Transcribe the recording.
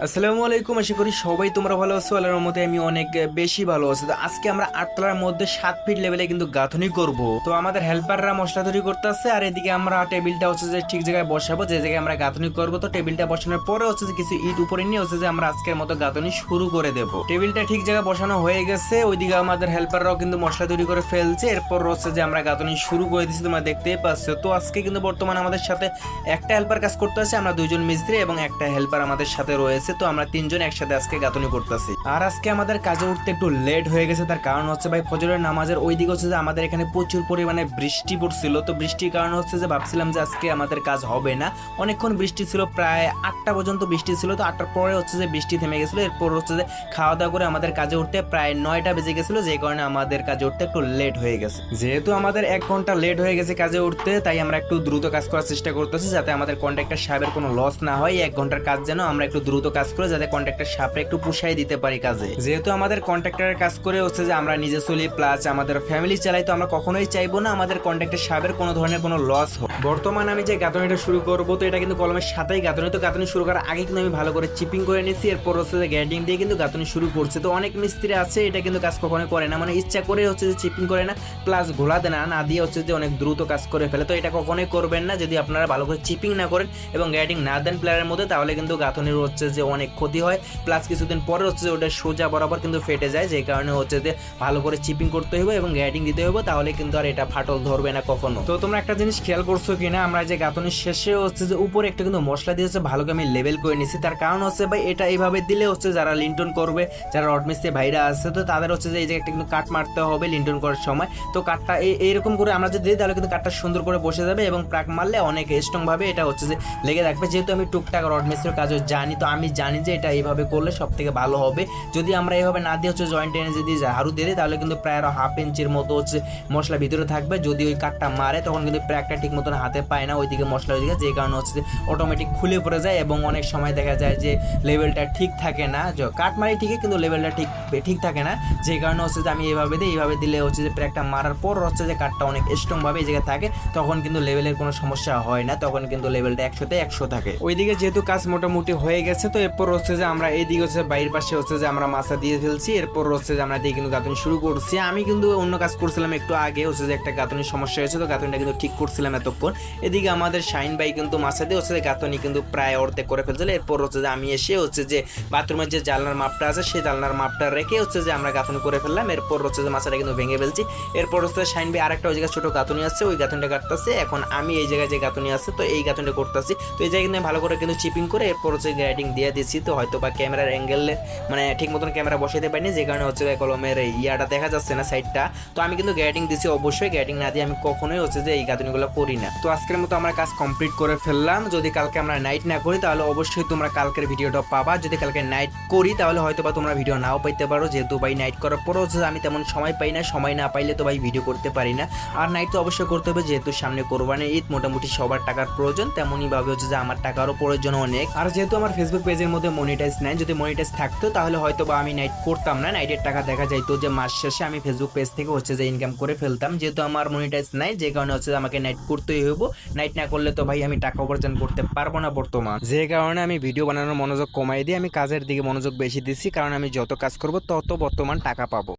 আসসালামু আলাইকুম, আশা করি সবাই তোমরা ভালো আছো। আল্লাহর রহমতে আমি অনেক বেশি ভালো আছি। তো আজকে আমরা 8 তলার মধ্যে 7 ফিট লেভেলে কিন্তু গাঁথনি করব। তো আমাদের হেল্পাররা মশলা তৈরি করতে আছে, আর এদিকে আমরা টেবিলটা হচ্ছে যে ঠিক জায়গায় বসাবো, যে জায়গায় আমরা গাঁথনি করব। তো টেবিলটা বসানোর পরে হচ্ছে যে কিছু ইট উপরে নিয়ে হচ্ছে যে আমরা আজকের মতো গাঁথনি শুরু করে দেব। টেবিলটা ঠিক জায়গায় বসানো হয়ে গেছে, ওইদিকে আমাদের হেল্পাররাও কিন্তু মশলা তৈরি করে ফেলছে। এরপর হচ্ছে যে আমরা গাঁথনি শুরু করে দিচ্ছি, তোমরা দেখতেই পাচ্ছ। তো আজকে কিন্তু বর্তমানে আমাদের সাথে একটা হেল্পার কাজ করতে আছে, আমরা দুইজন মিস্ত্রি এবং একটা হেল্পার আমাদের সাথে রয়েছে। তো আমরা তিনজন একসাথে আজকে গাঁথনি করতেছি। আর আজকে আমাদের কাজে উঠতে একটু লেট হয়ে গেছে, তার কারণ হচ্ছে ভাই ফজরের নামাজের ওই দিকে হচ্ছে যে আমাদের এখানে প্রচুর পরিমাণে বৃষ্টি পড়ছিল। তো বৃষ্টির কারণে হচ্ছে যে ভাবছিলাম যে আজকে আমাদের কাজ হবে না। অনেকক্ষণ বৃষ্টি ছিল, প্রায় 8টা পর্যন্ত বৃষ্টি ছিল। তো 8টার পরে হচ্ছে যে বৃষ্টি থেমে গেছিল। এরপর হচ্ছে যে খাওয়া দাওয়া করে আমাদের কাজে উঠতে প্রায় 9টা বেজে গেছিল, যে কারণে আমাদের কাজে উঠতে একটু লেট হয়ে গেছে। যেহেতু আমাদের 1 ঘন্টা লেট হয়ে গেছে কাজে উঠতে, তাই আমরা একটু দ্রুত কাজ করার চেষ্টা করতেছি, যাতে আমাদের কন্ট্রাক্টর সাহেবের কোনো লস না হয়। 1 ঘন্টার কাজ যেন আমরা একটু দ্রুত কাজ করে যাতে কন্ট্রাক্টর সাহেবরা একটু পুষাই দিতে পারি কাজে। যেহেতু আমাদের কন্ট্রাক্টরের কাজ করে হচ্ছে যে আমরা নিজে চলি প্লাস আমাদের ফ্যামিলি চালাই, তো আমরা কখনোই চাইবো না আমাদের কন্ট্রাক্টর সাহেবের কোনো ধরনের কোনো লস হোক। বর্তমানে আমি যে গাঁথনিটা শুরু করবো, তো এটা কিন্তু কলমের সাথেই গাঁথনি। তো গাঁথনি শুরু করার আগে কিন্তু আমি ভালো করে চিপিং করে নিচ্ছি, এরপর হচ্ছে যে গ্যাডিং দিয়ে কিন্তু গাঁথনি শুরু করছে। তো অনেক মিস্ত্রি আছে এটা কিন্তু কাজ কখনোই করে না, মানে ইচ্ছা করে হচ্ছে যে চিপিং করে না, প্লাস ঘোলা দেয় না দিয়ে হচ্ছে যে অনেক দ্রুত কাজ করে ফেলে। তো এটা কখনোই করবেন না, যদি আপনারা ভালো করে চিপিং না করেন এবং গ্যাডিং না দেন প্লেয়ারের মধ্যে, তাহলে কিন্তু গাঁথনির হচ্ছে যে অনেক ক্ষতি হয়। প্লাস কিছুদিন পরে হচ্ছে যে ওটা সোজা বরাবর কিন্তু ফেটে যায়, যে কারণে হচ্ছে যে ভালো করে চিপিং করতে হবে এবং গ্যাডিং দিতে হবে, তাহলে কিন্তু আর এটা ফাটল ধরবে না কখনো। তো তোমরা একটা জিনিস খেয়াল করছো কিনা, আমরা যে গাঁথনির শেষে হচ্ছে যে উপরে একটা কিন্তু মশলা দিয়ে হচ্ছে ভালো করে আমি লেভেল করে নিছি। তার কারণ হচ্ছে ভাই এটা এইভাবে দিলে হচ্ছে যারা লিন্টন করবে, যারা রড মিস্ত্রি ভাইরা আছে, তো তাদের হচ্ছে যে এই যে একটা কিন্তু কাট মারতে হবে লিন্টন করার সময়। তো কাটটা এইরকম করে আমরা যদি দিই, তাহলে কিন্তু কাটটা সুন্দর করে বসে যাবে এবং প্রাক মারলে অনেক স্ট্রং ভাবে এটা হচ্ছে যে লেগে থাকবে। যেহেতু আমি টুকটাক রড মিস্ত্রির কাজও জানি, তো আমি জানি যে এটা এইভাবে করলে সব থেকে ভালো হবে। যদি আমরা এইভাবে না দিয়ে হচ্ছে জয়েন্ট এনে যদি ঝাড়ু দিয়ে দিই, তাহলে কিন্তু প্রায় আরো হাফ ইঞ্চির মতো হচ্ছে মশলা ভিতরে থাকবে। যদি ওই কাটটা মারে তখন কিন্তু প্রাকটা ঠিক মতন হাতে পায় না ওইদিকে মশলা, ওইদিকে, যে কারণে হচ্ছে যে অটোমেটিক খুলে পড়ে যায় এবং অনেক সময় দেখা যায় যে লেভেলটা ঠিক থাকে না। কাট মারি ঠিকই, কিন্তু লেভেলটা ঠিক থাকে না, যে কারণে হচ্ছে যে আমি এইভাবে দিই। এইভাবে দিলে হচ্ছে যে প্রাকটা মারার পর হচ্ছে যে কাটটা অনেক স্ট্রং ভাবে এই জায়গায় থাকে, তখন কিন্তু লেভেলের কোনো সমস্যা হয় না, তখন কিন্তু লেভেলটা 100তে 100 থাকে। ওইদিকে যেহেতু কাজ মোটামুটি হয়ে গেছে, তো এরপর হচ্ছে যে আমরা এইদিকে হচ্ছে বাইরের পাশে হচ্ছে যে আমরা মাছা দিয়ে ফেলছি। এরপর হচ্ছে যে আমরা দিয়ে কিন্তু গাঁথনি শুরু করছি। আমি কিন্তু অন্য কাজ করছিলাম একটু আগে, হচ্ছে যে একটা গাঁথনির সমস্যা হয়েছে, তো গাঁথনিটা কিন্তু ঠিক করছিলাম এতক্ষণ। এদিকে আমাদের শাইন ভাই কিন্তু মাছা দিয়ে হচ্ছে যে গাঁথনি কিন্তু প্রায় অর্ধেক করে ফেলছিল। এরপর হচ্ছে যে আমি এসে হচ্ছে যে বাথরুমের যে জানলার মাপটা আছে, সেই জানলার মাপটা রেখে হচ্ছে যে আমরা গাঁথনি করে ফেললাম। এরপর হচ্ছে যে মাছটা কিন্তু ভেঙে ফেলছি। এরপর হচ্ছে শাইন ভাই আরেকটা ওই জায়গায় ছোট গাঁথনি আছে, ওই গাঁথনিটা কাটতেছে। এখন আমি এই জায়গায় যে গাঁথনি আছে, তো এই গাঁথনিটা করতেছি। তো এই জায়গায় কিন্তু ভালো করে কিন্তু চিপিং করে এরপর হচ্ছে গ্রাইডিং দিয়ে দিচ্ছি। তো হয়তো বা ক্যামেরার অ্যাঙ্গেলে মানে ঠিক মতন ক্যামেরা বসাইতে পারিনি, যে কারণে হচ্ছে কলমের ইয়াটা দেখা যাচ্ছে না সাইডটা। তো আমি কিন্তু গ্যাডিং দিচ্ছি, অবশ্যই গ্যাডিং না দিয়ে আমি কখনোই হচ্ছে যে এই গাঁথনিগুলো করি না। তো আজকের মতো আমরা কাজ কমপ্লিট করে ফেললাম। যদি কালকে আমরা নাইট না করি, তাহলে অবশ্যই তোমরা কালকের ভিডিওটা পাবা। যদি কালকে নাইট করি, তাহলে হয়তো বা তোমরা ভিডিও নাও পাইতে পারো, যেহেতু ভাই নাইট করার পরও হচ্ছে আমি তেমন সময় পাই না। সময় না পাইলে তো ভাই ভিডিও করতে পারি না। আর নাইট তো অবশ্যই করতে হবে, যেহেতু সামনে কোরবানি ঈদ, মোটামুটি সবার টাকার প্রয়োজন, তেমনই ভাবে হচ্ছে যে আমার টাকারও প্রয়োজন অনেক। আর যেহেতু আমার ফেসবুক পেজের মধ্যে মনিটাইজ নাই, যদি মনিটাইজ থাকতো তাহলে হয়তো বা আমি নাইট করতাম না। নাইটের টাকা দেখা যাইতো যে মাস শেষে আমি ফেসবুক পেজ থেকে হচ্ছে যে ইনকাম করে ফেলতাম। যেহেতু আমার মনিটাইজ নাই, যে কারণে হচ্ছে যে আমাকে নাইট করতেই হইব। নাইট না করলে তো ভাই আমি টাকা উপার্জন করতে পারবো না বর্তমান, যে কারণে আমি ভিডিও বানানোর মনোযোগ কমাই দিয়ে আমি কাজের দিকে মনোযোগ বেশি দিচ্ছি, কারণ আমি যত কাজ করব তত বর্তমান টাকা পাবো।